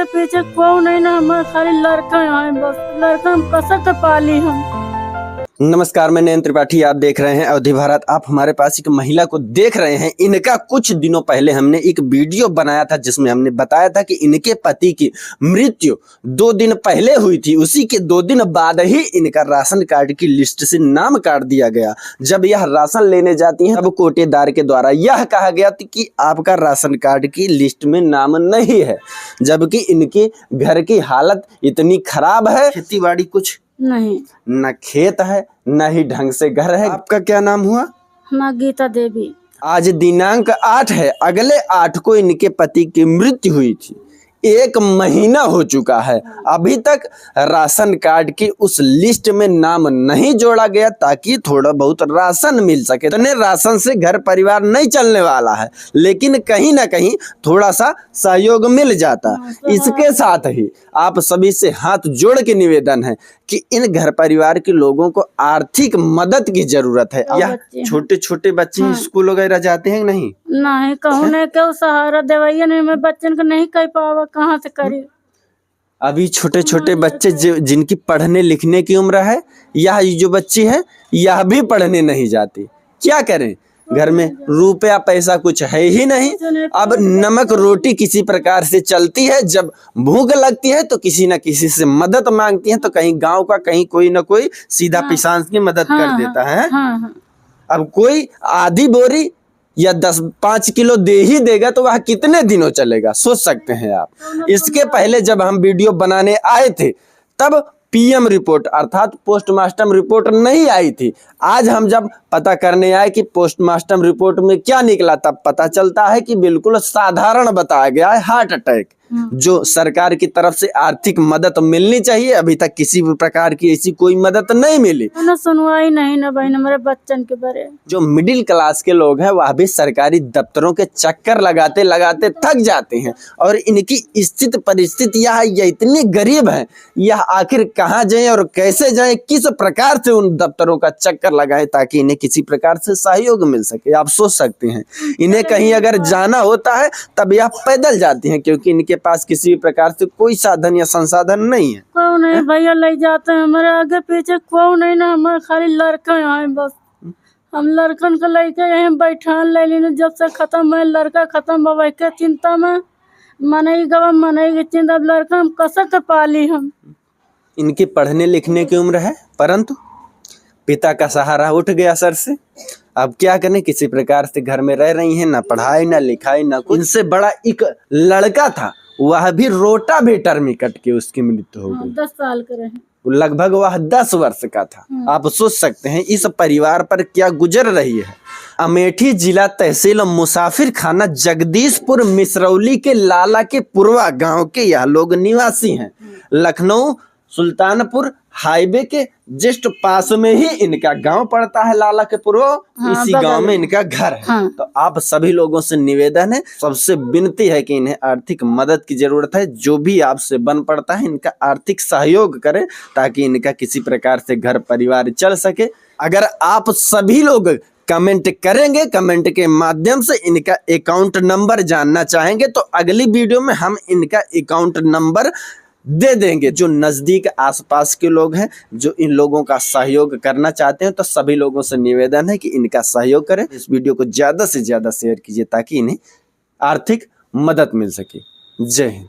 आगे पीछे कोई नहीं ना, हमारे खाली लड़का है, बस लड़का हम कसक पाली हम। नमस्कार, मैं नयन त्रिपाठी, आप देख रहे हैं अवधि भारत। आप हमारे पास एक महिला को देख रहे हैं। इनका कुछ दिनों पहले हमने एक वीडियो बनाया था जिसमें हमने बताया था कि इनके पति की मृत्यु 2 दिन पहले हुई थी। उसी के 2 दिन बाद ही इनका राशन कार्ड की लिस्ट से नाम काट दिया गया। जब यह राशन लेने जाती हैं तब कोटेदार के द्वारा यह कहा गया कि आपका राशन कार्ड की लिस्ट में नाम नहीं है, जबकि इनके घर की हालत इतनी खराब है, खेती बाड़ी कुछ नहीं, न खेत है न ही ढंग से घर है। आपका क्या नाम हुआ? माँ गीता देवी। आज दिनांक 8 है, अगले 8 को इनके पति की मृत्यु हुई थी। 1 महीना हो चुका है, अभी तक राशन कार्ड की उस लिस्ट में नाम नहीं जोड़ा गया ताकि थोड़ा बहुत राशन मिल सके। तो राशन से घर परिवार नहीं चलने वाला है, लेकिन कहीं ना कहीं थोड़ा सा सहयोग मिल जाता। इसके साथ ही आप सभी से हाथ जोड़ के निवेदन है कि इन घर परिवार के लोगों को आर्थिक मदद की जरूरत है। या छोटे छोटे बच्चे स्कूल वगैरह जाते हैं नहीं? नहीं, कहूँ नहीं क्यों सहारा देवैया नहीं, मैं बच्चन को नहीं कह पावा, कहाँ से करी। अभी छोटे छोटे बच्चे जिनकी पढ़ने लिखने की उम्र है, यह जो बच्ची है यह भी पढ़ने नहीं जाती। क्या करें, घर में रुपया पैसा कुछ है ही नहीं। अब नमक रोटी किसी प्रकार से चलती है। जब भूख लगती है तो किसी न किसी से मदद मांगती है, तो कहीं गांव का कहीं कोई ना कोई सीधा पिसान की मदद कर देता है। अब कोई आधी बोरी या 5 किलो दे ही देगा तो वह कितने दिनों चलेगा, सोच सकते हैं आप। इसके पहले जब हम वीडियो बनाने आए थे तब पीएम रिपोर्ट अर्थात पोस्टमार्टम रिपोर्ट नहीं आई थी। आज हम जब पता करने आए कि पोस्टमार्टम रिपोर्ट में क्या निकला, तब पता चलता है कि बिल्कुल साधारण बताया गया है, हार्ट अटैक। जो सरकार की तरफ से आर्थिक मदद मिलनी चाहिए, अभी तक किसी भी प्रकार की ऐसी कोई मदद नहीं मिली। ना सुनवाई नहीं ना बहन हमारे बच्चन के बारे। जो मिडिल क्लास के लोग हैं वह भी सरकारी दफ्तरों के चक्कर लगाते लगाते थक जाते हैं, और इनकी स्थिति परिस्थिति यह इतनी गरीब है, यह आखिर कहाँ जाएं और कैसे जाएं, किस प्रकार से उन दफ्तरों का चक्कर लगाएं ताकि इन्हें किसी प्रकार से सहयोग मिल सके। आप सोच सकते हैं, इन्हें कहीं अगर जाना होता है तब यह पैदल जाती हैं, क्योंकि इनके पास किसी भी प्रकार से कोई साधन या संसाधन नहीं है। कोई नहीं भैया ले जाते हैं, हमारे आगे पीछे कोई नहीं ना, हमारे खाली लड़का है, बस हम लड़कन को लेके यहीं बैठान ले लेने। जब से खत्म है लड़का खत्म हो के चिंता में मनेगी गवा मनेगी चिंता, लड़का हम कसक पाली हम। इनकी पढ़ने लिखने की उम्र है, परंतु पिता का सहारा उठ गया सर से। अब क्या करें, किसी प्रकार से घर में रह रही हैं, ना पढ़ाई ना लिखाई ना कुछ। इनसे बड़ा एक लड़का था, वह भी रोटावेटर में कट के उसकी मृत्यु हो गई। 10 साल के रहे, लगभग वह 10 वर्ष का था। आप सोच सकते हैं इस परिवार पर क्या गुजर रही है। अमेठी जिला तहसील मुसाफिर खाना जगदीशपुर मिसरौली के लाला के पुरवा गांव के यह लोग निवासी हैं। लखनऊ सुल्तानपुर हाईवे के जस्ट पास में ही इनका गांव पड़ता है, लाला के पुरवा। इसी गांव में इनका घर है। तो आप सभी लोगों से निवेदन है, सबसे विनती है कि इन्हें आर्थिक मदद की जरूरत है। जो भी आपसे बन पड़ता है इनका आर्थिक सहयोग करें ताकि इनका किसी प्रकार से घर परिवार चल सके। अगर आप सभी लोग कमेंट करेंगे, कमेंट के माध्यम से इनका अकाउंट नंबर जानना चाहेंगे, तो अगली वीडियो में हम इनका अकाउंट नंबर दे देंगे। जो नजदीक आसपास के लोग हैं जो इन लोगों का सहयोग करना चाहते हैं, तो सभी लोगों से निवेदन है कि इनका सहयोग करें। इस वीडियो को ज्यादा से ज्यादा शेयर कीजिए ताकि इन्हें आर्थिक मदद मिल सके। जय हिंद।